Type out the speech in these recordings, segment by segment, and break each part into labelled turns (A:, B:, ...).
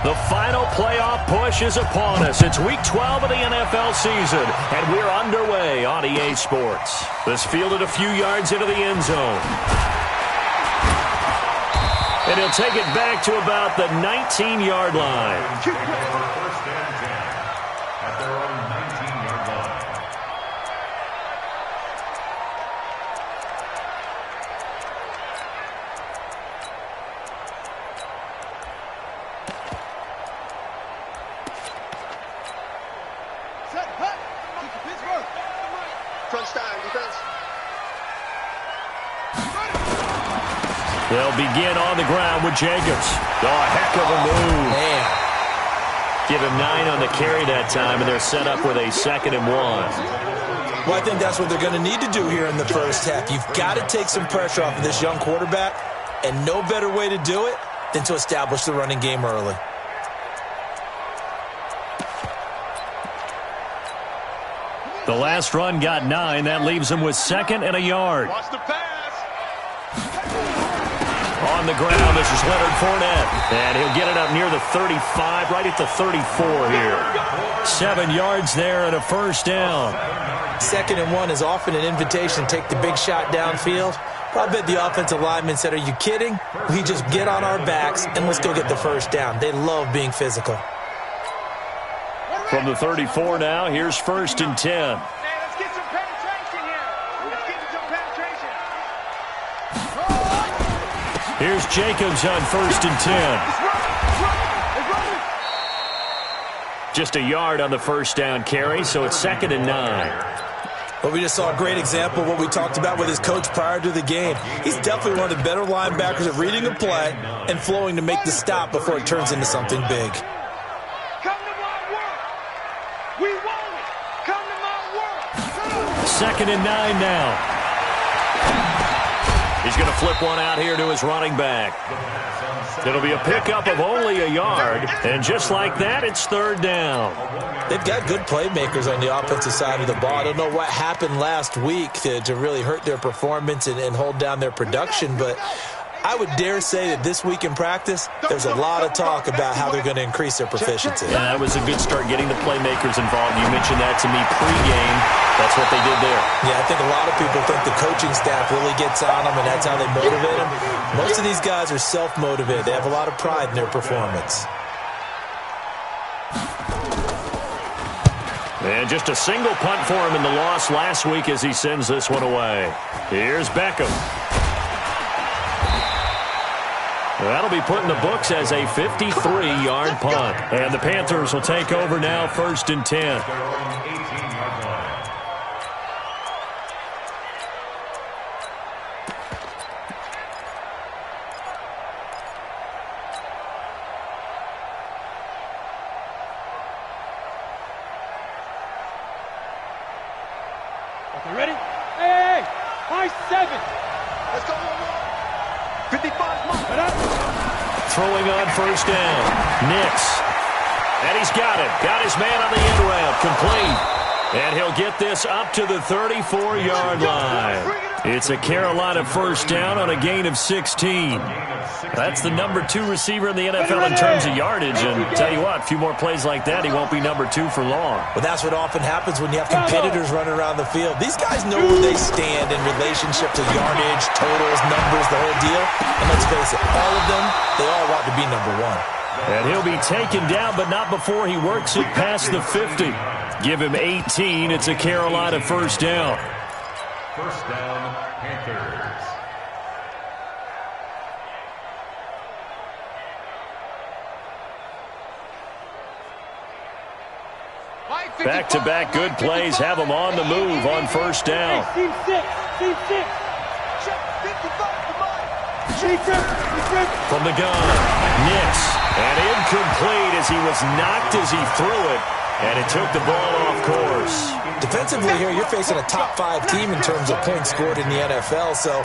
A: The final playoff push is upon us. It's Week 12 of the NFL season, and we're underway on EA Sports. This fielded a few yards into the end zone. And he'll take it back to about the 19-yard line. They'll begin on the ground with Jacobs. Oh, a heck of a move.
B: Man.
A: Give him 9 on the carry that time, and they're set up with a 2nd and 1.
B: Well, I think that's what they're going to need to do here in the first half. You've got to take some pressure off of this young quarterback, and no better way to do it than to establish the running game early.
A: The last run got 9. That leaves him with 2nd and a yard.
C: Watch the pass.
A: On the ground, this is Leonard Fournette. And he'll get it up near the 35, right at the 34 here. 7 yards there and a first down.
B: 2nd and 1 is often an invitation to take the big shot downfield. I bet the offensive lineman said, are you kidding? We just get on our backs and let's go get the first down. They love being physical.
A: From the 34 now, here's 1st and 10. Here's Jacobs on 1st and 10. Just a yard on the first down carry, so it's 2nd and 9.
B: Well, we just saw a great example of what we talked about with his coach prior to the game. He's definitely one of the better linebackers at reading a play and flowing to make the stop before it turns into something big.
C: Come to my work. We want it. Come to my work.
A: 2nd and 9 now. He's going to flip one out here to his running back. It'll be a pickup of only a yard, and just like that, it's 3rd down.
B: They've got good playmakers on the offensive side of the ball. I don't know what happened last week to really hurt their performance and hold down their production, but I would dare say that this week in practice, there's a lot of talk about how they're going to increase their proficiency.
A: Yeah, that was a good start getting the playmakers involved. You mentioned that to me pregame. That's what they did there.
B: Yeah, I think a lot of people think the coaching staff really gets on them, and that's how they motivate them. Most of these guys are self-motivated. They have a lot of pride in their performance.
A: And just a single punt for him in the loss last week as he sends this one away. Here's Beckham. That'll be put in the books as a 53-yard punt. And the Panthers will take over now, 1st and 10.
C: Okay, ready? Hey, high 7. Let's go one more. 55 more.
A: Throwing on 1st down. Nix. And he's got it. Got his man on the end route. Complete. And he'll get this up to the 34-yard line. It's a Carolina first down on a gain of 16. That's the number 2 receiver in the NFL in terms of yardage. And tell you what, a few more plays like that, he won't be number 2 for long.
B: But that's what often happens when you have competitors running around the field. These guys know where they stand in relationship to yardage, totals, numbers, the whole deal. And let's face it, all of them, they all want to be number 1.
A: And he'll be taken down, but not before he works it past the 50. Give him 18. It's a Carolina first down.
D: First down, Panthers.
A: Back-to-back good plays have him on the move on first down.
C: Team 6.
A: From the gun, Nix. And incomplete as he was knocked as he threw it. And it took the ball off course.
B: Defensively here, you're facing a top 5 team in terms of points scored in the NFL. So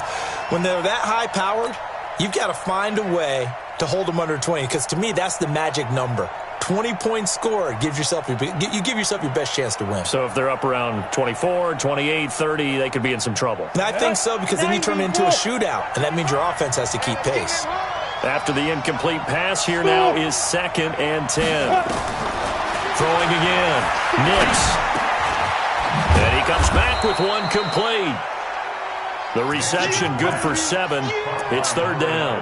B: when they're that high-powered, you've got to find a way to hold them under 20. Because to me, that's the magic number. 20 points scored, you give yourself your best chance to win.
A: So if they're up around 24, 28, 30, they could be in some trouble.
B: And I think so, because then you turn it into a shootout, and that means your offense has to keep pace.
A: After the incomplete pass, here now is 2nd and 10. Throwing again. Nix. And he comes back with one complete. The reception good for 7. It's 3rd down.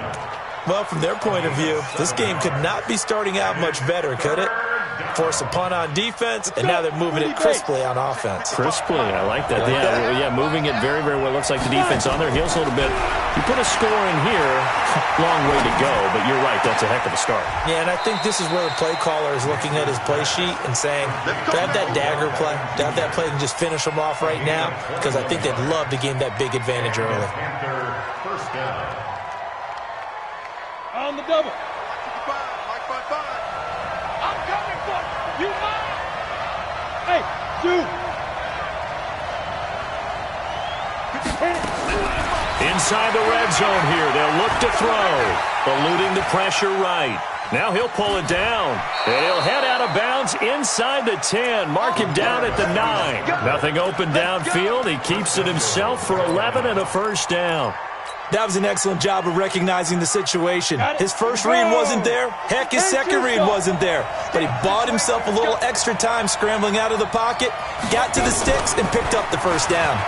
B: Well, from their point of view, this game could not be starting out much better, could it? Force a punt on defense, and now they're moving it crisply on offense.
A: Crisply, I like that. Yeah, moving it very, very well. Looks like the defense on their heels a little bit. You put a score in here, long way to go, but you're right, that's a heck of a start.
B: Yeah, and I think this is where the play caller is looking at his play sheet and saying, to have that dagger play, to have that play and just finish them off right now, because I think they'd love to gain that big advantage early.
D: First down.
C: On the double. 5. I'm coming for you. You mine. Hey, dude.
A: Inside the red zone here. They'll look to throw. Eluding the pressure right. Now he'll pull it down. And he'll head out of bounds inside the 10. Mark him down at the 9. Nothing open downfield. He keeps it himself for 11 and a first down.
B: That was an excellent job of recognizing the situation. His first read wasn't there. Heck, his second read wasn't there. But he bought himself a little extra time scrambling out of the pocket, got to the sticks, and picked up the first down.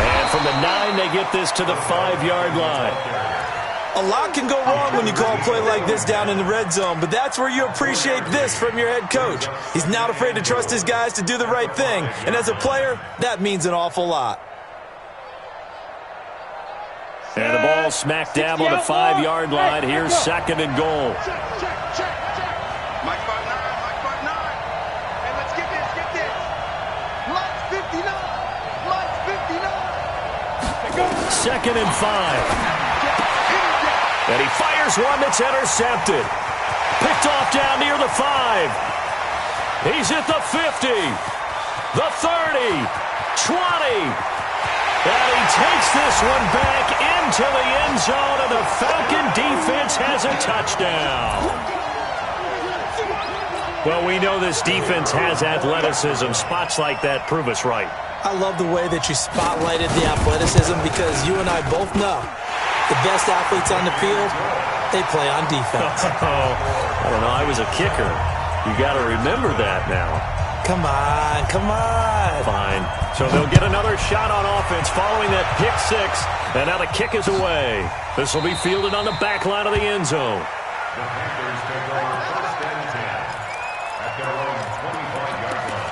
A: And from the 9, they get this to the 5-yard line.
B: A lot can go wrong when you call a play like this down in the red zone, but that's where you appreciate this from your head coach. He's not afraid to trust his guys to do the right thing, and as a player, that means an awful lot.
A: And the ball smack dab on the 5-yard line. Here's 2nd and goal.
C: Check. Mike 5-9. Hey, let's get this. Mike's 59.
A: 2nd and 5. And he fires one that's intercepted. Picked off down near the 5. He's at the 50. The 30. 20. And he takes this one back into the end zone, and the Falcon defense has a touchdown. Well, we know this defense has athleticism. Spots like that prove us right.
B: I love the way that you spotlighted the athleticism because you and I both know the best athletes on the field, they play on defense.
A: I don't know. I was a kicker. You got to remember that now.
B: Come on.
A: Fine. So they'll get another shot on offense following that pick 6. And now the kick is away. This will be fielded on the back line of the end zone.
D: The Panthers take over 1st and 10 at their own 25-yard line.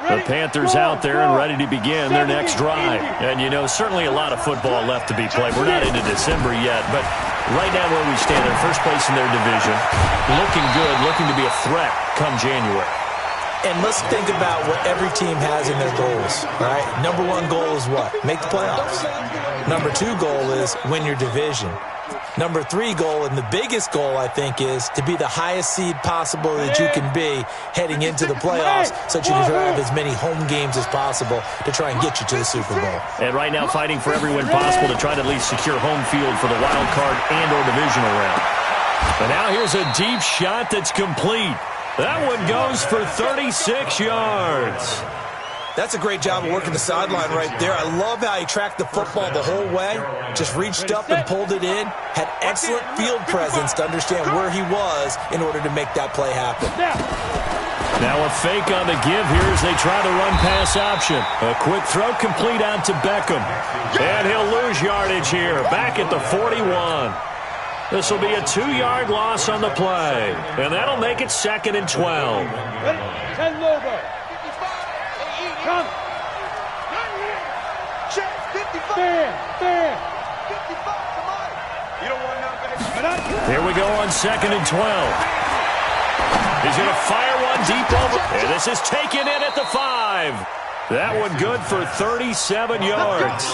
A: The Panthers out there and ready to begin their next drive. And, you know, certainly a lot of football left to be played. We're not into December yet, but right now where we stand, in first place in their division, looking good, looking to be a threat come January.
B: And let's think about what every team has in their goals, all right? Number 1 goal is what? Make the playoffs. Number 2 goal is win your division. Number 3 goal, and the biggest goal, I think, is to be the highest seed possible that you can be heading into the playoffs so that you can have as many home games as possible to try and get you to the Super Bowl.
A: And right now fighting for every win possible to try to at least secure home field for the wild card and or divisional round. And now here's a deep shot that's complete. That one goes for 36 yards.
B: That's a great job of working the sideline right there. I love how he tracked the football the whole way, just reached up and pulled it in, had excellent field presence to understand where he was in order to make that play happen.
A: Now a fake on the give here as they try the run-pass option. A quick throw complete out to Beckham. And he'll lose yardage here, back at the 41. This will be a 2-yard loss on the play. And that'll make it 2nd and 12.
C: Ready? 10 Lobo. Come. Check. 55. Stand. 55. Come on. You don't want nothing.
A: Here we go on 2nd and 12. He's going to fire one deep over. And this is taken in at the 5. That one good for 37 yards.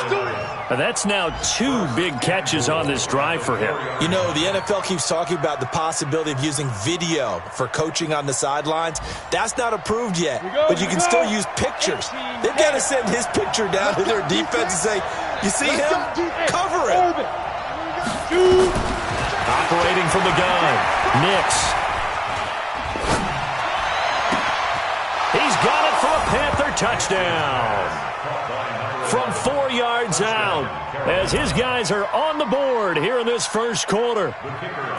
A: And that's now 2 big catches on this drive for him.
B: You know, the NFL keeps talking about the possibility of using video for coaching on the sidelines. That's not approved yet, but you can still use pictures. They've got to send his picture down to their defense and say, You see him cover it.
A: Operating from the gun, Nix. He's got it for a Panther touchdown. From 4 yards out, as his guys are on the board here in this first quarter.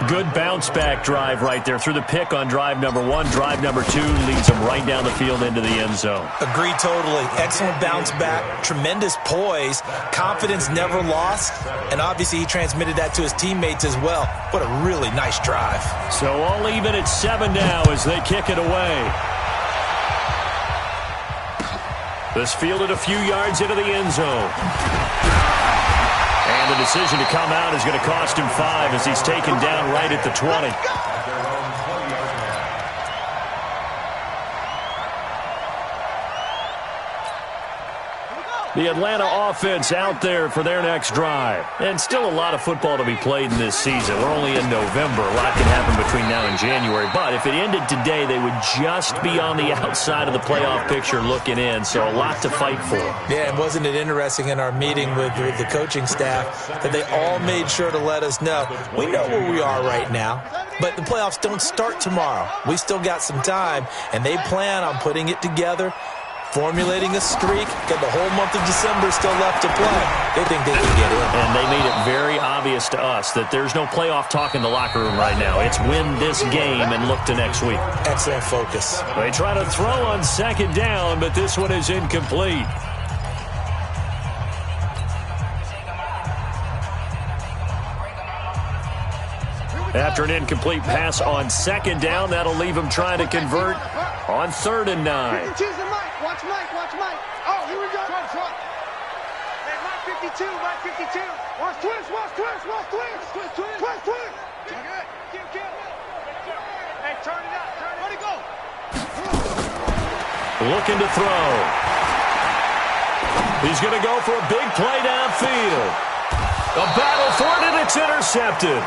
A: Good bounce-back drive right there through the pick on drive number 1. Drive number 2 leads them right down the field into the end zone.
B: Agreed totally. Excellent bounce back, tremendous poise, confidence never lost, and obviously he transmitted that to his teammates as well. What a really nice drive.
A: So all even at 7 now as they kick it away. This fielded a few yards into the end zone. And the decision to come out is going to cost him 5 as he's taken down right at the 20. The Atlanta offense out there for their next drive. And still a lot of football to be played in this season. We're only in November. A lot can happen between now and January. But if it ended today, they would just be on the outside of the playoff picture looking in. So a lot to fight for.
B: Yeah, and wasn't it interesting in our meeting with the coaching staff that they all made sure to let us know, we know where we are right now, but the playoffs don't start tomorrow. We still got some time, and they plan on putting it together, formulating a streak, got the whole month of December still left to play. They think they can get in.
A: And they made it very obvious to us that there's no playoff talk in the locker room right now. It's win this game and look to next week.
B: Excellent focus.
A: They try to throw on 2nd down, but this one is incomplete. After an incomplete pass on 2nd down, that'll leave him trying to convert on 3rd and 9.
C: Watch Mike. Oh, here we go. Try. Hey, Mike 52. Watch twist. Good. Hey, turn it up. Let it go.
A: Looking to throw. He's going to go for a big play downfield. A battle for it, and it's intercepted.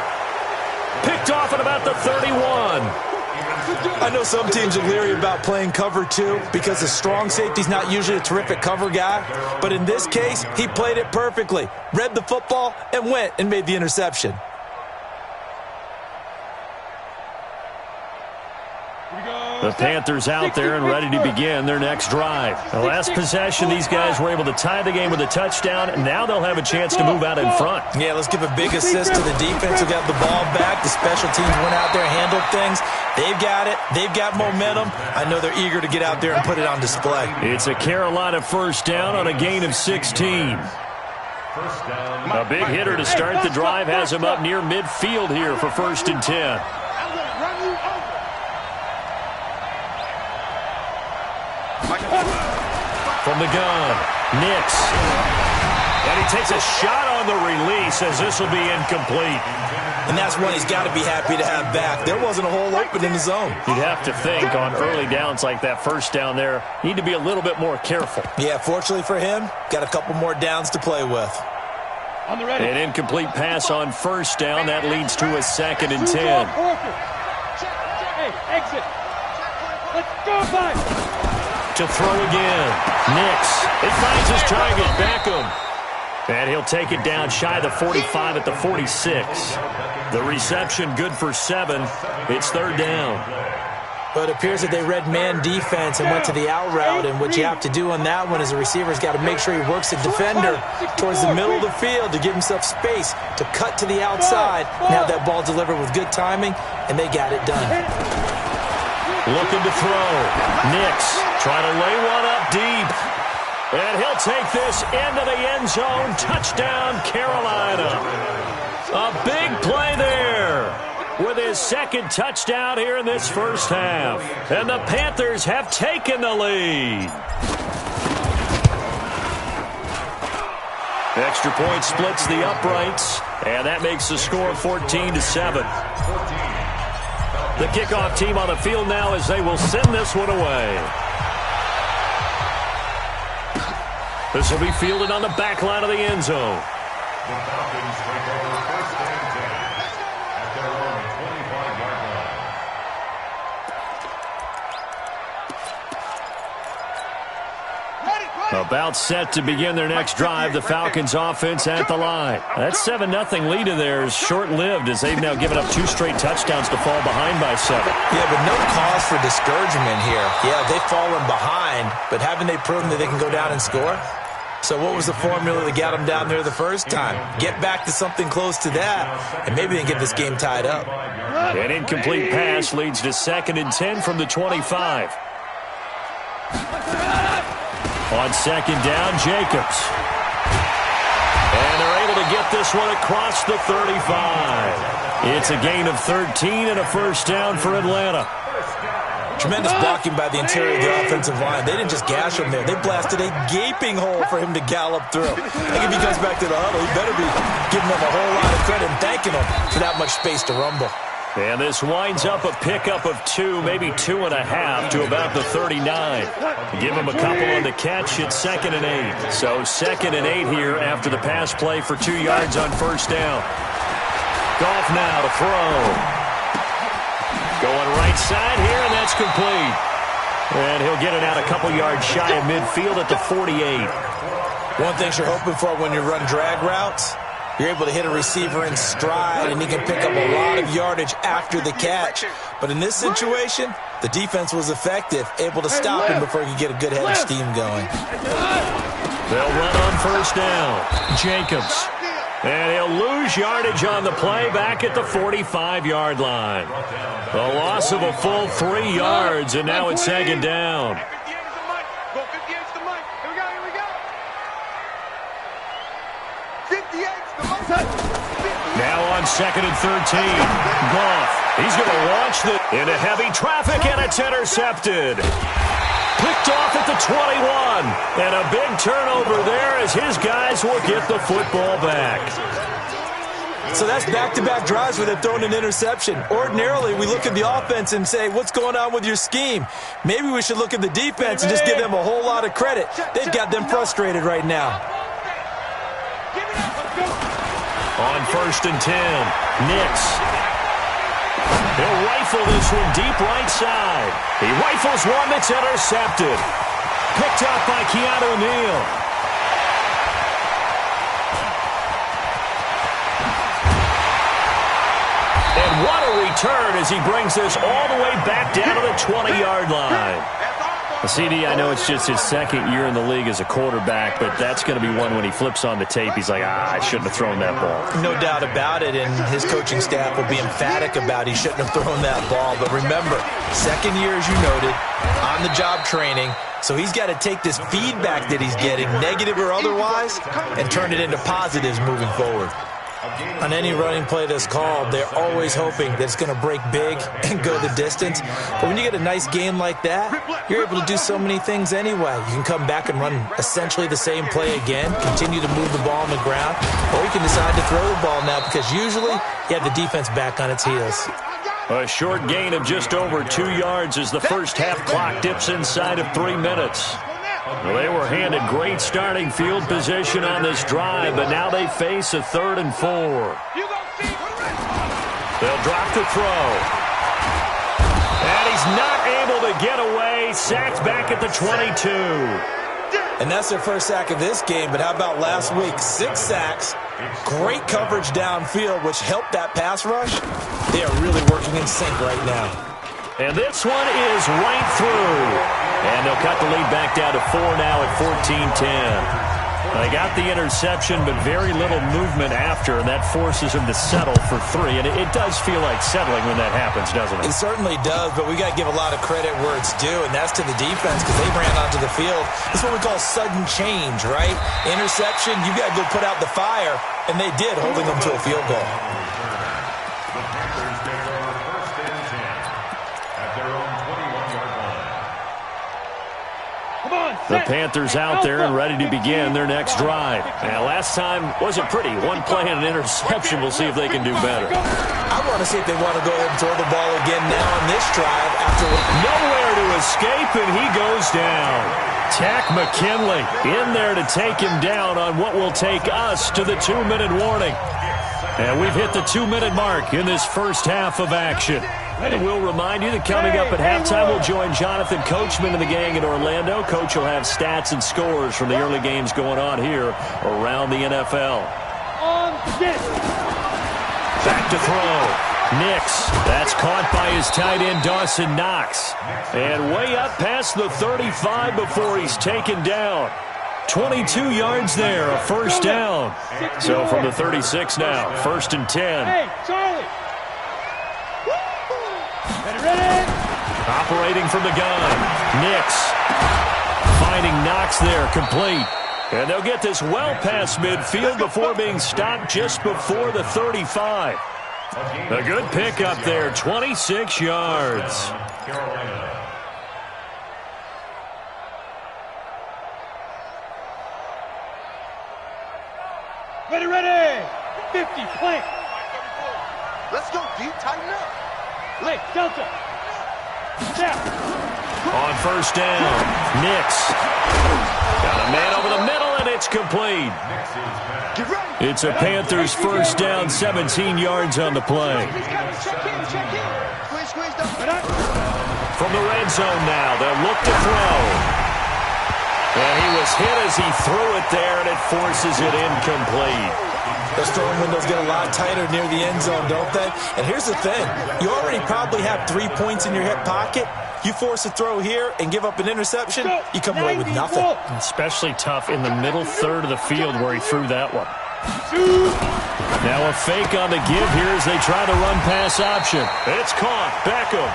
A: Picked off at about the 31.
B: I know some teams are leery about playing cover 2 because the strong safety's not usually a terrific cover guy. But in this case, he played it perfectly. Read the football and went and made the interception.
A: The Panthers out there and ready to begin their next drive. The last possession, these guys were able to tie the game with a touchdown, and now they'll have a chance to move out in front.
B: Yeah, let's give a big assist to the defense who got the ball back. The special teams went out there and handled things. They've got it. They've got momentum. I know they're eager to get out there and put it on display.
A: It's a Carolina 1st down on a gain of 16. A big hitter to start the drive has him up near midfield here for 1st and 10. From the gun, Nix. And he takes a shot on the release as this will be incomplete.
B: And that's one he's got to be happy to have back. There wasn't a hole open in the zone.
A: You'd have to think on early downs like that 1st down there, need to be a little bit more careful.
B: Yeah, fortunately for him, got a couple more downs to play with.
A: An incomplete pass on 1st down. That leads to a 2nd and 10.
E: Hey, exit. Let's go back.
A: To throw again. Nix. It finds his target, Beckham. And he'll take it down shy of the 45 at the 46. The reception good for 7. It's 3rd down.
B: But it appears that they read man defense and went to the out route, and what you have to do on that one is the receiver's got to make sure he works the defender towards the middle of the field to give himself space to cut to the outside and have that ball delivered with good timing, and they got it done.
A: Looking to throw. Nix trying to lay one up deep. And he'll take this into the end zone. Touchdown, Carolina. A big play there with his 2nd touchdown here in this 1st half. And the Panthers have taken the lead. Extra point splits the uprights, and that makes the score 14-7. The kickoff team on the field now as they will send this one away. This will be fielded on the back line of the end zone.
D: The Falcons take over 1st and 10 at their own 25-yard line.
A: A About set to begin their next drive, the Falcons offense at the line. That 7-0 lead of theirs short-lived as they've now given up 2 straight touchdowns to fall behind by 7.
B: Yeah, but no cause for discouragement here. Yeah, they've fallen behind, but haven't they proven that they can go down and score? So what was the formula that got them down there the first time? Get back to something close to that, and maybe they can get this game tied up.
A: An incomplete pass leads to 2nd and 10 from the 25. On 2nd down, Jacobs. And they're able to get this one across the 35. It's a gain of 13 and a first down for Atlanta.
B: Tremendous blocking by the interior of the offensive line. They didn't just gash him there. They blasted a gaping hole for him to gallop through. I think if he comes back to the huddle, he better be giving them a whole lot of credit and thanking them for that much space to rumble.
A: And this winds up a pickup of 2, maybe 2.5 to about the 39. Give him a couple on the catch. It's 2nd and 8. So 2nd and 8 here after the pass play for 2 yards on first down. Goff now to throw. Going right side here, and that's complete. And he'll get it out a couple yards shy of midfield at the 48.
B: One thing you're hoping for when you run drag routes, you're able to hit a receiver in stride, and he can pick up a lot of yardage after the catch. But in this situation, the defense was effective, able to stop him before he could get a good head of steam going.
A: They'll run on first down. Jacobs. And he'll lose yardage on the play back at the 45-yard line. The loss of a full 3 yards, and now it's 2nd down. Now on 2nd and 13. Goff. He's going to launch into heavy traffic, and it's intercepted. Picked off at the 21. And a big turnover there as his guys will get the football back.
B: So that's back-to-back drives where they've thrown an interception. Ordinarily, we look at the offense and say, what's going on with your scheme? Maybe we should look at the defense and just give them a whole lot of credit. They've got them frustrated right now.
A: On 1st and 10, Nix. He'll rifle this one deep right side. He rifles one that's intercepted. Picked up by Keanu Neal. And what a return as he brings this all the way back down to the 20-yard line. CD, I know it's just his 2nd year in the league as a quarterback, but that's going to be one when he flips on the tape. He's like, I shouldn't have thrown that ball.
B: No doubt about it, and his coaching staff will be emphatic about he shouldn't have thrown that ball. But remember, 2nd year, as you noted, on-the-job training, so he's got to take this feedback that he's getting, negative or otherwise, and turn it into positives moving forward. On any running play that's called, they're always hoping that it's going to break big and go the distance. But when you get a nice game like that, you're able to do so many things anyway. You can come back and run essentially the same play again, continue to move the ball on the ground, or you can decide to throw the ball now because usually you have the defense back on its heels.
A: A short gain of just over 2 yards as the first half clock dips inside of 3 minutes. Well, they were handed great starting field position on this drive, but now they face a 3rd and 4. They'll drop the throw. And he's not able to get away. Sacked back at the 22.
B: And that's their first sack of this game, but how about last week? 6 sacks, great coverage downfield, which helped that pass rush. They are really working in sync right now.
A: And this one is right through. And they'll cut the lead back down to 4 now at 14-10. They got the interception, but very little movement after, and that forces them to settle for 3. And it does feel like settling when that happens, doesn't it?
B: It certainly does, but we got to give a lot of credit where it's due, and that's to the defense because they ran onto the field. That's what we call sudden change, right? Interception, you got to go put out the fire, and they did, holding them to a field goal.
A: The Panthers out there and ready to begin their next drive. Now, last time wasn't pretty. 1 play and an interception. We'll see if they can do better.
B: I want to see if they want to go ahead and throw the ball again now on this drive.
A: Nowhere to escape, and he goes down. Tack McKinley in there to take him down on what will take us to the 2-minute warning. And we've hit the 2-minute mark in this first half of action. And we'll remind you that coming up at halftime, we'll join Jonathan Coachman and the gang in Orlando. Coach will have stats and scores from the early games going on here around the NFL. Back to throw. Nix. That's caught by his tight end, Dawson Knox. And way up past the 35 before he's taken down. 22 yards there, a first down. So from the 36 now, 1st and 10.
E: Hey, Charlie. Ready?
A: Operating from the gun. Nix finding Knox there, complete. And they'll get this well past midfield before being stopped just before the 35. A good pickup there, 26 yards.
E: Ready. 50, plant.
C: Let's go deep, tighten up.
E: Late, Delta. Step.
A: On first down, Nix. Got a man over the middle, and it's complete.
C: Get ready.
A: It's a Panthers first down, 17 yards on the play.
C: Check in. Squeeze.
A: From the red zone now, they'll look to throw. And he was hit as he threw it there, and it forces it incomplete.
B: Those throwing windows get a lot tighter near the end zone, don't they? And here's the thing. You already probably have 3 points in your hip pocket. You force a throw here and give up an interception, you come away with nothing.
A: Especially tough in the middle third of the field where he threw that one. Now a fake on the give here as they try the run-pass option. It's caught. Beckham.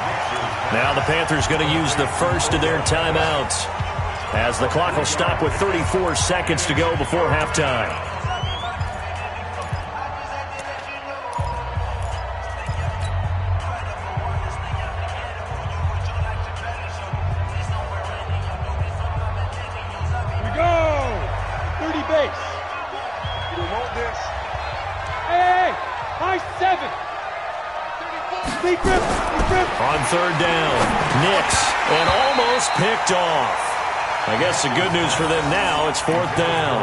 A: Now the Panthers going to use the first of their timeouts, as the clock will stop with 34 seconds to go before halftime.
E: We go. 30 base.
C: You don't want this.
E: Hey, high 7. Deep rip.
A: On third down, Nix, and almost picked off. I guess the good news for them now, it's 4th down.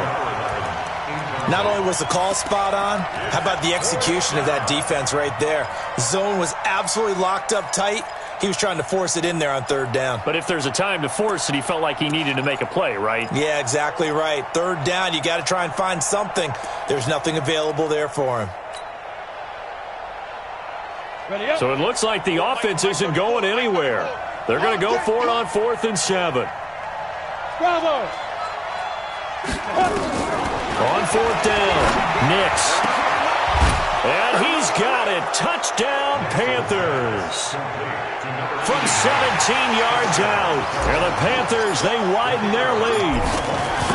B: Not only was the call spot on, how about the execution of that defense right there? Zone was absolutely locked up tight. He was trying to force it in there on 3rd down.
A: But if there's a time to force it, he felt like he needed to make a play, right?
B: Yeah, exactly right. 3rd down, you got to try and find something. There's nothing available there for him.
E: Ready up.
A: So it looks like the offense isn't going anywhere. They're going to go for it on 4th and 7.
E: Bravo.
A: On 4th down, Nix. And he's got it. Touchdown, Panthers. From 17 yards out. And the Panthers, they widen their lead.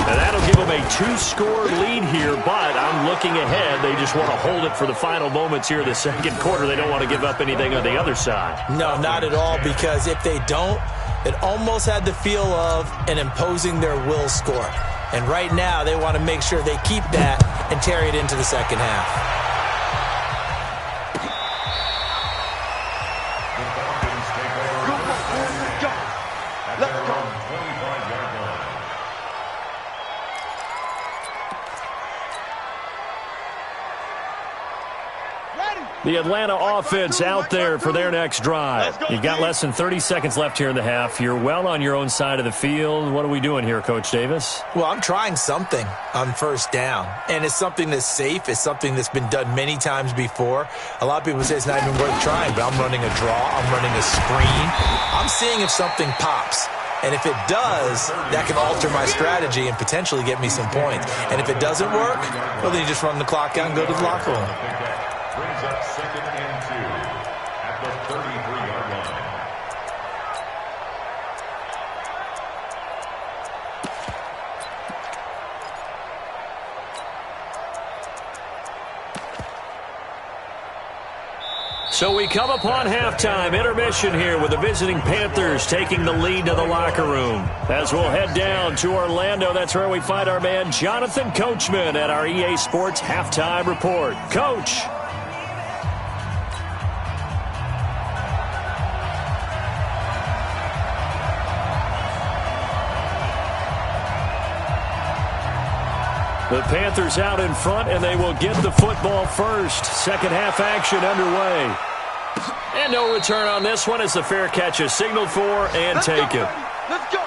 A: And that'll give them a 2-score lead here, but I'm looking ahead. They just want to hold it for the final moments here of the second quarter. They don't want to give up anything on the other side.
B: No, not at all, because if they don't, it almost had the feel of an imposing their will score. And right now, they want to make sure they keep that and carry it into the second half.
A: The Atlanta offense out there for their next drive. You've got less than 30 seconds left here in the half. You're well on your own side of the field. What are we doing here, Coach Davis?
B: Well, I'm trying something on 1st down, and it's something that's safe. It's something that's been done many times before. A lot of people say it's not even worth trying, but I'm running a draw. I'm running a screen. I'm seeing if something pops. And if it does, that can alter my strategy and potentially get me some points. And if it doesn't work, well, then you just run the clock out and go to the locker room.
D: Brings up 2nd and 2 at the 33-yard line.
A: So we come upon halftime, intermission here with the visiting Panthers taking the lead to the locker room. As we'll head down to Orlando, that's where we find our man Jonathan Coachman at our EA Sports Halftime Report. Coach. The Panthers out in front, and they will get the football first. Second half action underway. And no return on this one as the fair catch is signaled for and taken.
C: Let's go.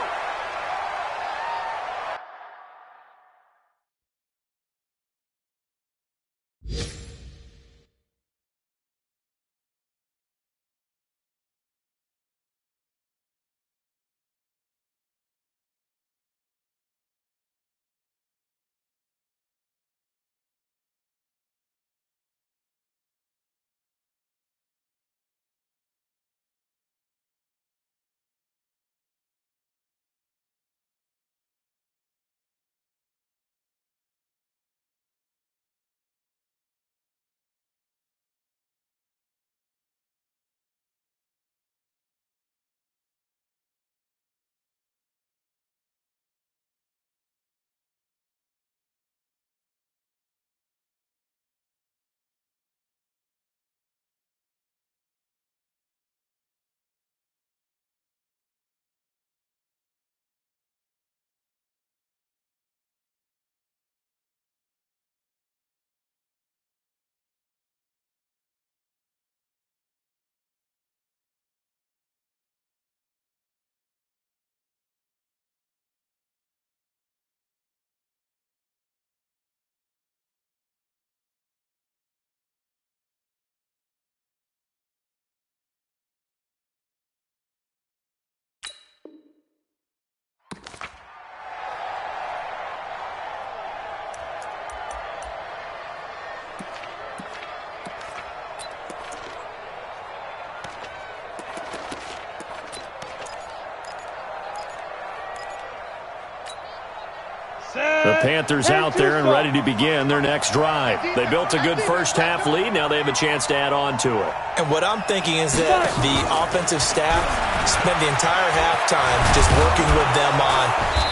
A: The Panthers out there and ready to begin their next drive. They built a good first-half lead. Now they have a chance to add on to it.
B: And what I'm thinking is that the offensive staff spent the entire halftime just working with them on,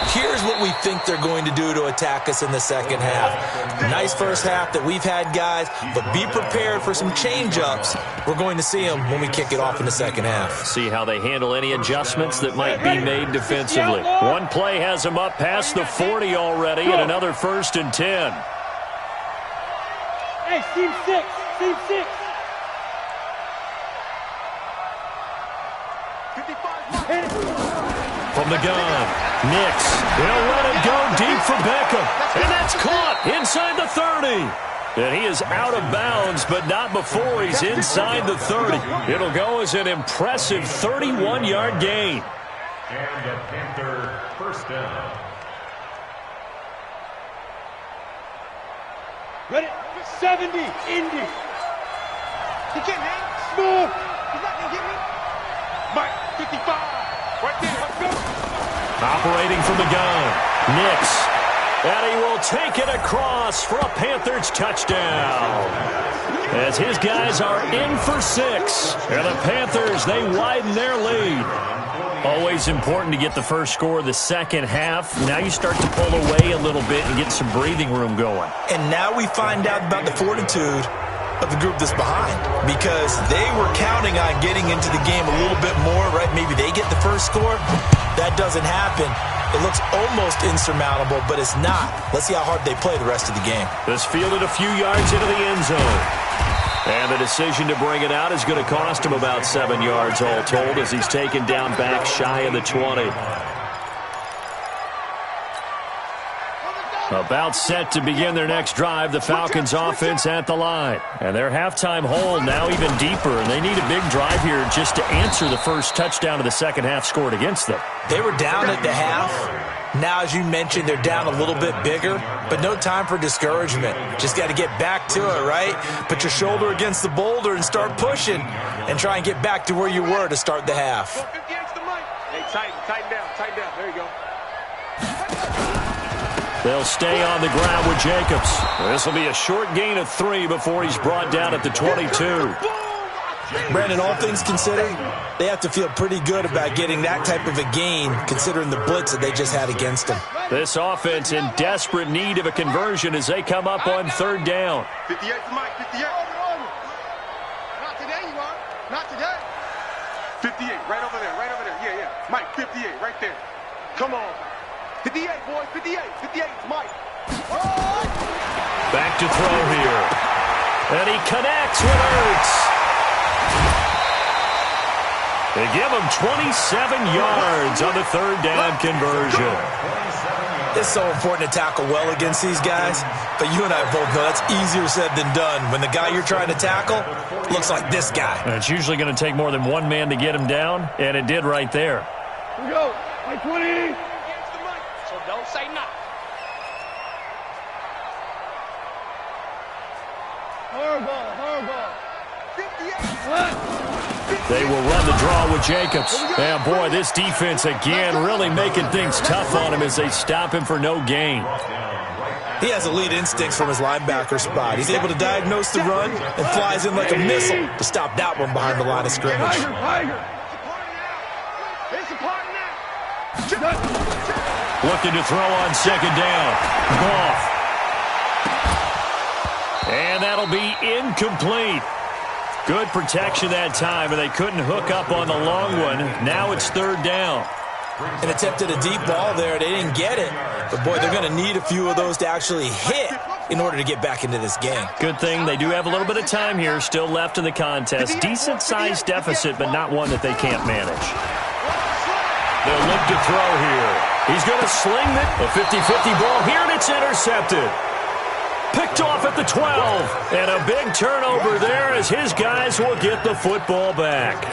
B: here's what we think they're going to do to attack us in the second half. Nice first half that we've had, guys, but be prepared for some change-ups. We're going to see them when we kick it off in the second half.
A: See how they handle any adjustments that might be made defensively. One play has them up past the 40 already, and another 1st and 10.
E: Hey, team 6. Team 6.
C: 55.
A: From the gun, Nix. They'll let it go deep for Beckham. And that's caught inside the 30. And he is out of bounds, but not before he's inside the 30. It'll go as an impressive 31-yard gain.
D: And a Panther first down.
E: Ready? 70. Indy.
C: He can't hang.
E: Move.
C: He's not going to get me. Mike, 55. Right there. Let's go.
A: Operating from the gun, Nix. And he will take it across for a Panthers touchdown. As his guys are in for 6. And the Panthers, they widen their lead. Always important to get the first score of the second half. Now you start to pull away a little bit and get some breathing room going.
B: And now we find out about the fortitude of the group that's behind, because they were counting on getting into the game a little bit more, right? Maybe they get the first score. That doesn't happen. It looks almost insurmountable, but it's not. Let's see how hard they play the rest of the game.
A: This fielded a few yards into the end zone. And the decision to bring it out is going to cost him about 7 yards all told as he's taken down back shy of the 20. About set to begin their next drive, the Falcons offense at the line. And their halftime hole now even deeper, and they need a big drive here just to answer the first touchdown of the second half scored against them.
B: They were down at the half. Now, as you mentioned, they're down a little bit bigger, but no time for discouragement. Just got to get back to it, right? Put your shoulder against the boulder and start pushing and try and get back to where you were to start the half.
C: Hey, tighten down. There you go.
A: They'll stay on the ground with Jacobs. This will be a short gain of 3 before he's brought down at the 22.
B: Brandon, all things considered, they have to feel pretty good about getting that type of a gain considering the blitz that they just had against them.
A: This offense in desperate need of a conversion as they come up on 3rd down.
C: 58 to Mike, 58. Not today, you are. Not today. 58, right over there. Yeah. Mike, 58, right there. Come on. 58, boys, 58. 58, Mike.
A: Back to throw here. And he connects with Ertz. They give him 27 yards on the third down conversion.
B: It's so important to tackle well against these guys, but you and I both know that's easier said than done. When the guy you're trying to tackle looks like this guy.
A: And it's usually going to take more than one man to get him down, and it did right there.
E: Here we go. Like 20.
C: So don't say nothing.
E: Horrible.
A: They will run the draw with Jacobs. And, boy, this defense again really making things tough on him as they stop him for no gain.
B: He has elite instincts from his linebacker spot. He's able to diagnose the run and flies in like a missile to stop that one behind the line of scrimmage.
E: Tiger.
C: It's a party now.
A: Looking to throw on second down. Goff. And that'll be incomplete. Good protection that time, and they couldn't hook up on the long one. Now it's third down.
B: An attempt at a deep ball there. They didn't get it. But, boy, they're going to need a few of those to actually hit in order to get back into this game.
A: Good thing they do have a little bit of time here still left in the contest. Decent-sized deficit, but not one that they can't manage. They'll look to throw here. He's going to sling it. A 50-50 ball here, and it's intercepted. Picked off at the 12. And a big turnover there as his guys will get the football back.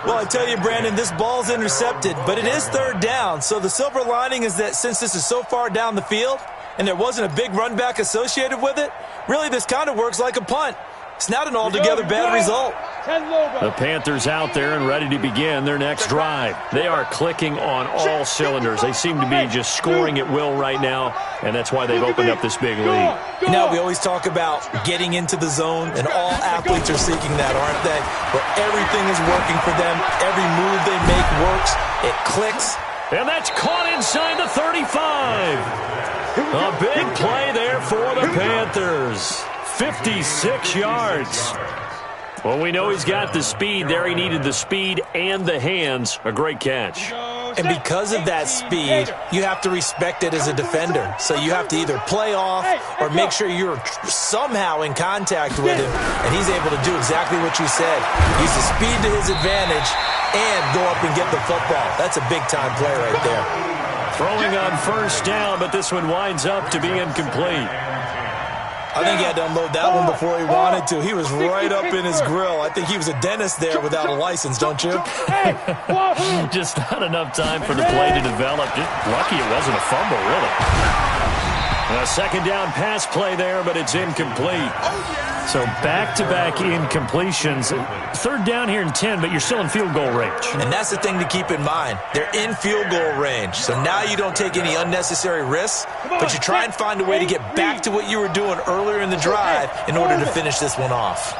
B: Well, I tell you, Brandon, this ball's intercepted, but it is third down. So the silver lining is that since this is so far down the field and there wasn't a big run back associated with it, really this kind of works like a punt. It's not an altogether bad result.
A: The Panthers out there and ready to begin their next drive. They are clicking on all cylinders. They seem to be just scoring at will right now, and that's why they've opened up this big lead.
B: You know, we always talk about getting into the zone, and all athletes are seeking that, aren't they? Where everything is working for them. Every move they make works. It clicks.
A: And that's caught inside the 35. A big play there for the Panthers. 56 yards. Well, we know he's got the speed there. He needed the speed and the hands. A great catch.
B: And because of that speed, you have to respect it as a defender. So you have to either play off or make sure you're somehow in contact with him. And he's able to do exactly what you said. Use the speed to his advantage and go up and get the football. That's a big-time play right there.
A: Throwing on first down, but this one winds up to be incomplete.
B: I think he had to unload that one before he wanted to. He was right up in his grill. I think he was a dentist there without a license, don't you?
A: Just not enough time for the play to develop. Just lucky it wasn't a fumble, really. A second down pass play there, but it's incomplete. So back-to-back incompletions. Third down here in 10, but you're still in field goal range.
B: And that's the thing to keep in mind. They're in field goal range. So now you don't take any unnecessary risks, but you try and find a way to get back to what you were doing earlier in the drive in order to finish this one off.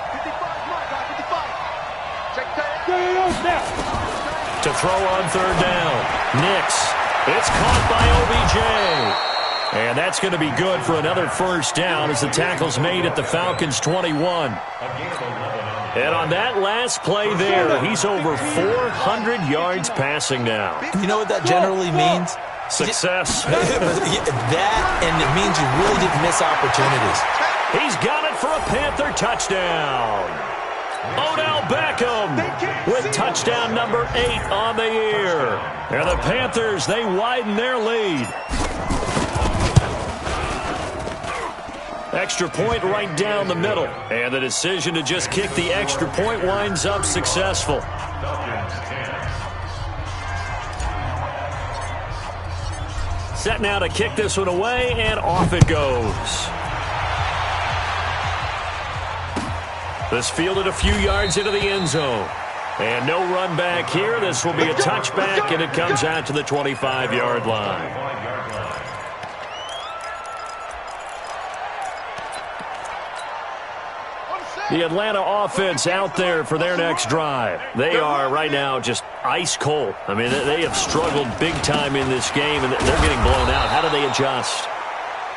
A: To throw on third down. Nix. It's caught by OBJ. And that's going to be good for another first down as the tackle's made at the Falcons' 21. And on that last play there, he's over 400 yards passing now.
B: You know what that generally means?
A: Success.
B: That, and it means you really didn't miss opportunities.
A: He's got it for a Panther touchdown. Odell Beckham with touchdown number 8 on the year. And the Panthers, they widen their lead. Extra point right down the middle. And the decision to just kick the extra point winds up successful. Set now to kick this one away, and off it goes. This fielded a few yards into the end zone. And no run back here. This will be a touchback, and it comes out to the 25-yard line. The Atlanta offense out there for their next drive. They are right now just ice cold. I mean, they have struggled big time in this game, and they're getting blown out. How do they adjust?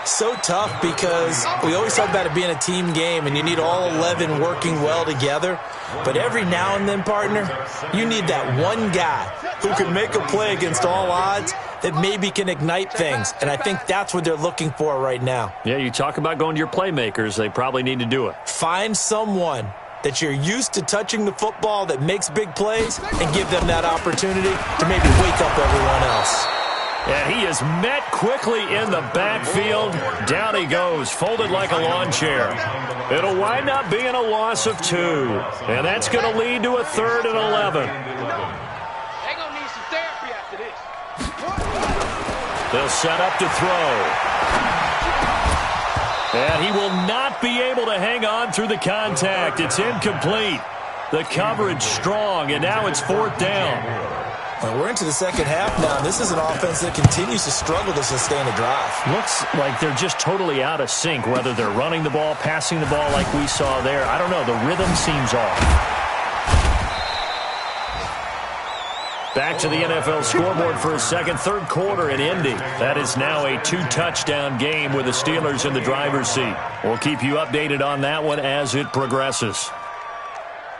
B: So tough because we always talk about it being a team game and you need all 11 working well together. But every now and then, partner, you need that one guy who can make a play against all odds that maybe can ignite things. And I think that's what they're looking for right now.
A: Yeah, you talk about going to your playmakers. They probably need to do it.
B: Find someone that you're used to touching the football that makes big plays and give them that opportunity to maybe wake up everyone else.
A: And he is met quickly in the backfield. Down he goes, folded like a lawn chair. It'll wind up being a loss of 2. And that's going to lead to a 3rd and 11.
C: They're going to need some therapy after this.
A: They'll set up to throw. And he will not be able to hang on through the contact. It's incomplete. The coverage strong, and now it's 4th down.
B: Well, we're into the second half now. This is an offense that continues to struggle to sustain a drive.
A: Looks like they're just totally out of sync, whether they're running the ball, passing the ball like we saw there. I don't know. The rhythm seems off. Back to the NFL scoreboard for a second. 3rd quarter in Indy. That is now a 2-touchdown game with the Steelers in the driver's seat. We'll keep you updated on that one as it progresses.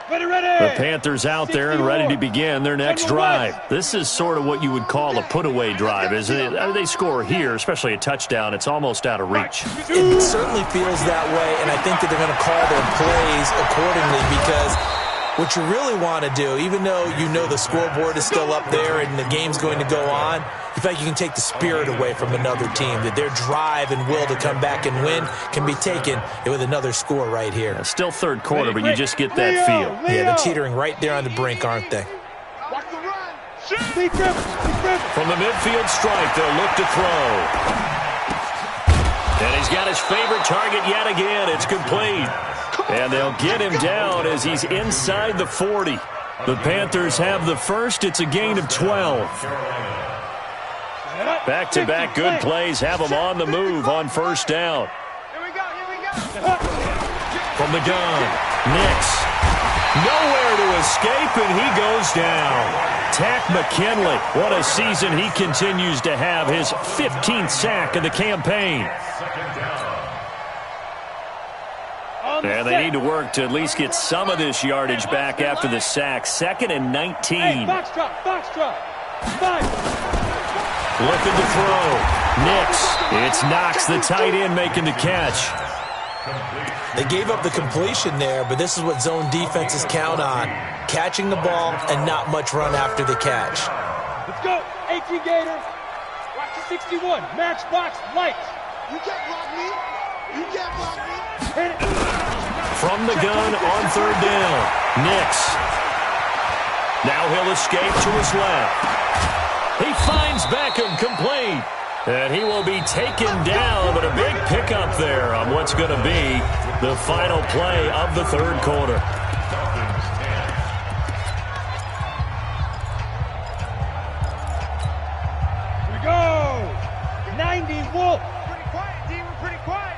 A: The Panthers out there and ready to begin their next drive. This is sort of what you would call a put-away drive, isn't it? I mean, they score here, especially a touchdown. It's almost out of reach.
B: It certainly feels that way, and I think that they're going to call their plays accordingly because what you really want to do, even though you know the scoreboard is still up there and the game's going to go on, you feel like you can take the spirit away from another team, that their drive and will to come back and win can be taken with another score right here.
A: Yeah, still 3rd quarter, but you just get that feel.
B: Yeah, they're teetering right there on the brink, aren't they?
C: Watch the run.
A: From the midfield strike, they'll look to throw. And he's got his favorite target yet again. It's complete. And they'll get him down as he's inside the 40. The Panthers have the first. It's a gain of 12. Back-to-back good plays have them on the move on 1st down.
C: Here we go.
A: From the gun, Nix. Nowhere to escape, and he goes down. Tack McKinley. What a season he continues to have. His 15th sack of the campaign. And they need to work to at least get some of this yardage back after the sack. 2nd and 19.
E: Box drop. 5.
A: Looking to throw. Nix. It's Knox, the tight end, making the catch.
B: They gave up the completion there, but this is what zone defenses count on. Catching the ball and not much run after the catch.
E: Let's go. 18 Gators. Watch the 61. Matchbox lights.
C: You can't block me.
E: Hit it.
A: From the gun on 3rd down. Nix. Now he'll escape to his left. He finds Beckham complete. And he will be taken down, but a big pickup there on what's going to be the final play of the 3rd quarter.
E: Here we go. 90 Wolf.
C: Pretty quiet, D. We're pretty quiet.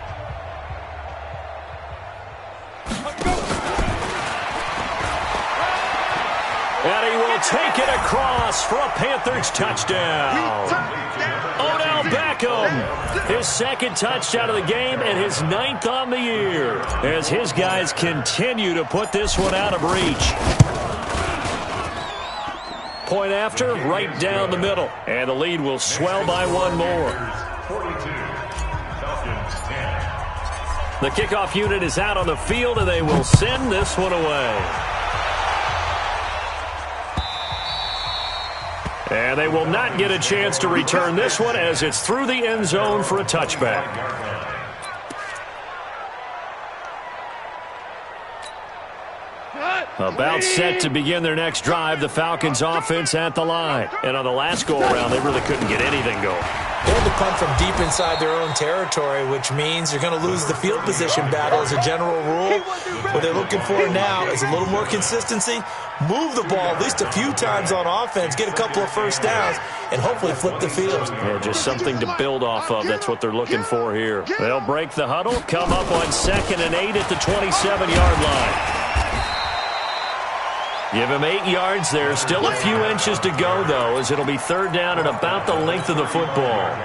A: And he will take it across for a Panthers touchdown. Odell Beckham, his 2nd touchdown of the game and his 9th on the year, as his guys continue to put this one out of reach. Point after, right down the middle, and the lead will swell by 1 more.
D: 42, Falcons 10.
A: The kickoff unit is out on the field, and they will send this one away. And they will not get a chance to return this one as it's through the end zone for a touchback. About set to begin their next drive, the Falcons offense at the line. And on the last go-around, they really couldn't get anything going.
B: They had to punt from deep inside their own territory, which means you're going to lose the field position battle as a general rule. What they're looking for now is a little more consistency, move the ball at least a few times on offense, get a couple of first downs, and hopefully flip the field.
A: Yeah, just something to build off of. That's what they're looking for here. They'll break the huddle, come up on 2nd and 8 at the 27-yard line. Give him 8 yards there. Still a few inches to go, though, as it'll be 3rd down and about the length of the football.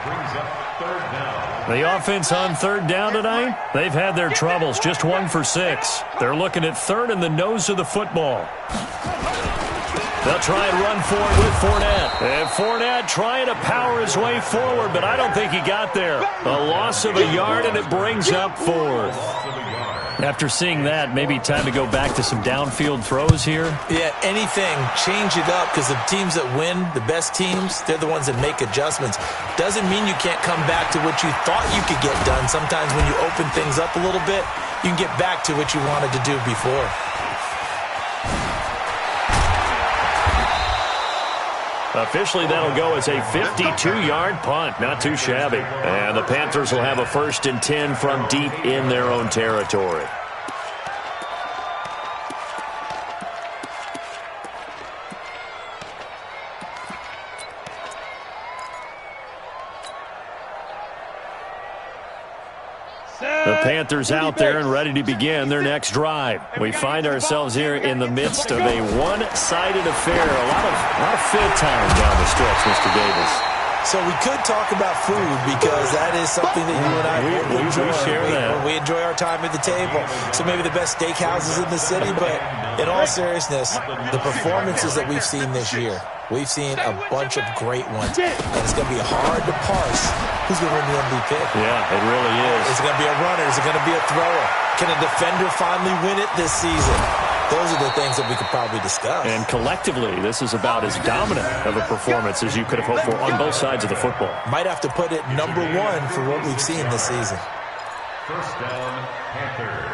D: Brings up Third down.
A: The offense on third down tonight, they've had their troubles, just 1 for 6. They're looking at third in the nose of the football. They'll try and run for it with Fournette. And Fournette trying to power his way forward, but I don't think he got there. A loss of a yard, and it brings up fourth. After seeing that, maybe time to go back to some downfield throws here.
B: Yeah, anything, change it up, because the teams that win, the best teams, they're the ones that make adjustments. Doesn't mean you can't come back to what you thought you could get done. Sometimes when you open things up a little bit, you can get back to what you wanted to do before.
A: Officially, that'll go as a 52-yard punt. Not too shabby. And the Panthers will have a 1st and 10 from deep in their own territory. The Panthers out there and ready to begin their next drive. We find ourselves here in the midst of a one-sided affair. A lot of fill time down the stretch, Mr. Davis.
B: So we could talk about food because that is something that you and I enjoy.
A: We share that.
B: We enjoy our time at the table. So maybe the best steakhouses in the city, but in all seriousness, the performances that we've seen this year, we've seen a bunch of great ones. And it's going to be hard to parse who's going to win the MVP.
A: Yeah, it really is.
B: Is it going to be a runner? Is it going to be a thrower? Can a defender finally win it this season? Those are the things that we could probably discuss.
A: And collectively, this is about as dominant of a performance as you could have hoped for on both sides of the football.
B: Might have to put it number 1 for what we've seen this season.
D: First down, Panthers.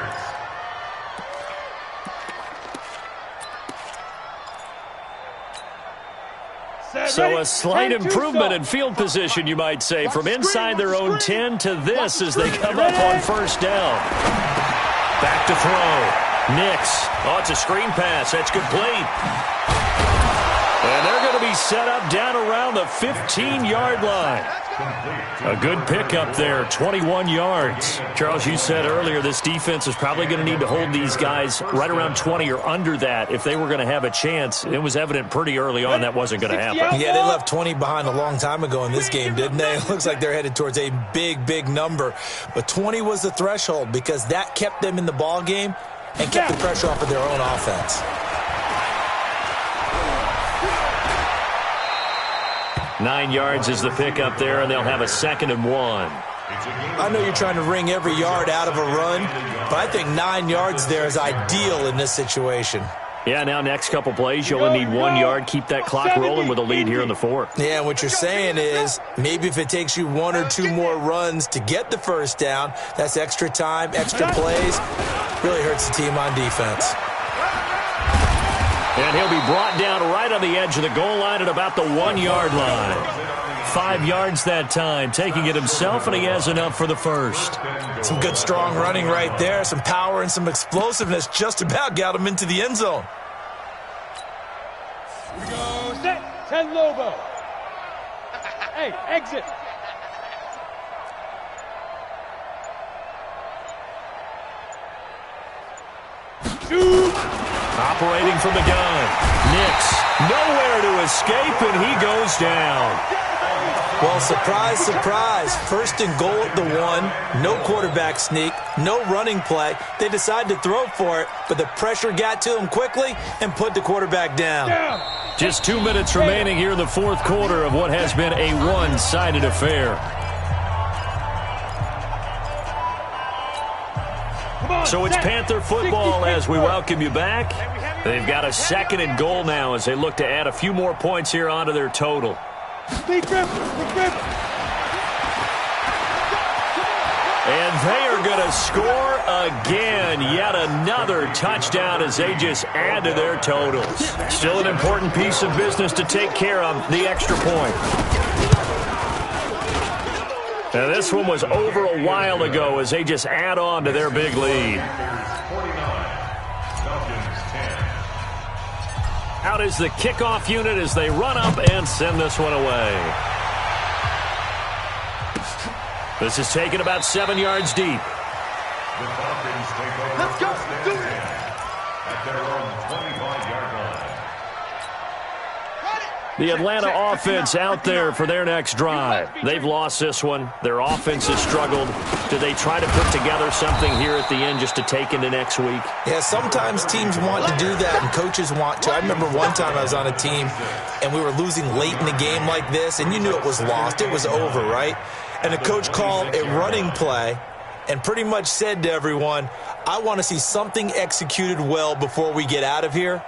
A: So a slight improvement in field position, you might say, from inside their own 10 to this as they come up on first down. Back to throw. Nix. Oh, it's a screen pass. That's complete. And they're going to be set up down around the 15-yard line. A good pickup there, 21 yards. Charles, you said earlier this defense is probably going to need to hold these guys right around 20 or under that if they were going to have a chance. It was evident pretty early on that wasn't going to happen.
B: Yeah, they left 20 behind a long time ago in this game, didn't they? It looks like they're headed towards a big, big number. But 20 was the threshold because that kept them in the ball game and kept the pressure off of their own offense.
A: Nine yards is the pickup there, and they'll have a 2nd and 1.
B: I know you're trying to wring every yard out of a run, but I think 9 yards there is ideal in this situation.
A: Yeah, now next couple plays, you'll only need 1 yard. Keep that clock rolling with a lead here in the 4th.
B: Yeah, what you're saying is maybe if it takes you 1 or 2 more runs to get the first down, that's extra time, extra plays. Really hurts the team on defense.
A: And he'll be brought down right on the edge of the goal line at about the 1 yard line. 5 yards that time, taking it himself, and he has enough for the first.
B: Some good strong running right there, some power and some explosiveness just about got him into the end zone.
E: Here we go, set, 10 Lobo. Hey, exit. Shoot.
A: Operating from the gun. Nix, nowhere to escape, and he goes down.
B: Well, surprise, surprise. 1st and goal at the 1. No quarterback sneak. No running play. They decide to throw for it, but the pressure got to him quickly and put the quarterback down.
A: Just 2 minutes remaining here in the 4th quarter of what has been a one-sided affair. So it's Panther football as we welcome you back. They've got a 2nd and goal now as they look to add a few more points here onto their total.
E: Big grip, big grip.
A: And they are going to score again. Yet another touchdown as they just add to their totals. Still an important piece of business to take care of, the extra point. Now this one was over a while ago as they just add on to their big lead. Out is the kickoff unit as they run up and send this one away. This is taken about 7 yards deep.
D: The Falcons take over.
C: Let's go. Do it.
D: At their own 25-yard line.
A: The Atlanta offense out there for their next drive. They've lost this one. Their offense has struggled. Do they try to put together something here at the end just to take into next week?
B: Yeah, sometimes teams want to do that and coaches want to. I remember one time I was on a team and we were losing late in the game like this, and you knew it was lost. It was over, right? And the coach called a running play and pretty much said to everyone, I want to see something executed well before we get out of here.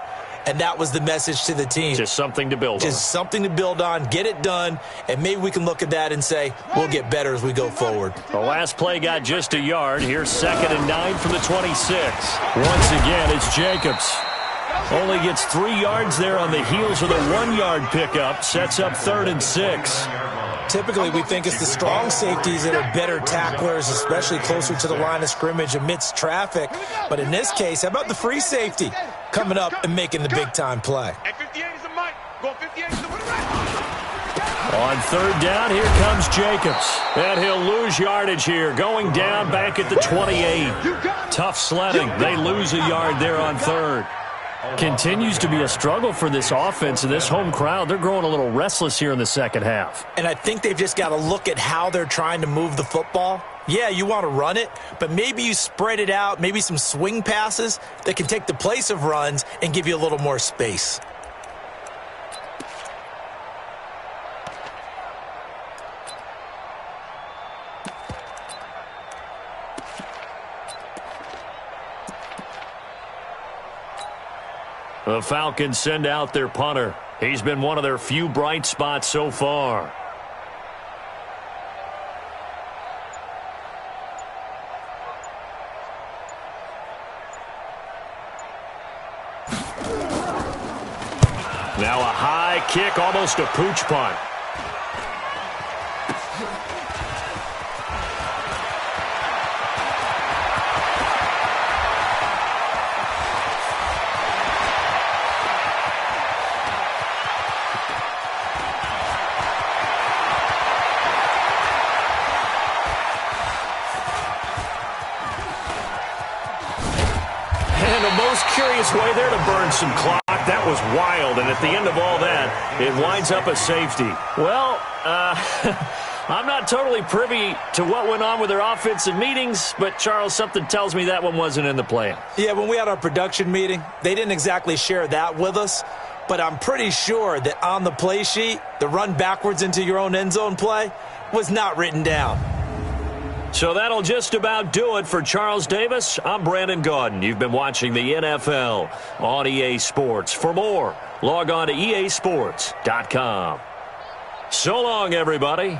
B: And that was the message to the team.
A: Just something to build on.
B: Just something to build on, get it done, and maybe we can look at that and say, we'll get better as we go forward.
A: The last play got just a yard. Here's 2nd and 9 from the 26. Once again, it's Jacobs. Only gets 3 yards there on the heels of the 1-yard pickup. Sets up 3rd and 6.
B: Typically, we think it's the strong safeties that are better tacklers, especially closer to the line of scrimmage amidst traffic. But in this case, how about the free safety coming up and making the big-time play?
A: On 3rd down, here comes Jacobs. And he'll lose yardage here, going down back at the 28. Tough sledding. They lose a yard there on 3rd. Continues to be a struggle for this offense and this home crowd. They're growing a little restless here in the second half.
B: And I think they've just got to look at how they're trying to move the football. Yeah, you want to run it, but maybe you spread it out, maybe some swing passes that can take the place of runs and give you a little more space.
A: The Falcons send out their punter. He's been one of their few bright spots so far. Now a high kick, almost a pooch punt. Curious way there to burn some clock. That was wild, and at the end of all that, it winds up a safety. Well, I'm not totally privy to what went on with their offensive meetings, but, Charles, something tells me that one wasn't in the plan.
B: Yeah, when we had our production meeting, they didn't exactly share that with us, but I'm pretty sure that on the play sheet, the run backwards into your own end zone play was not written down.
A: So that'll just about do it for Charles Davis. I'm Brandon Gaudin. You've been watching the NFL on EA Sports. For more, log on to easports.com. So long, everybody.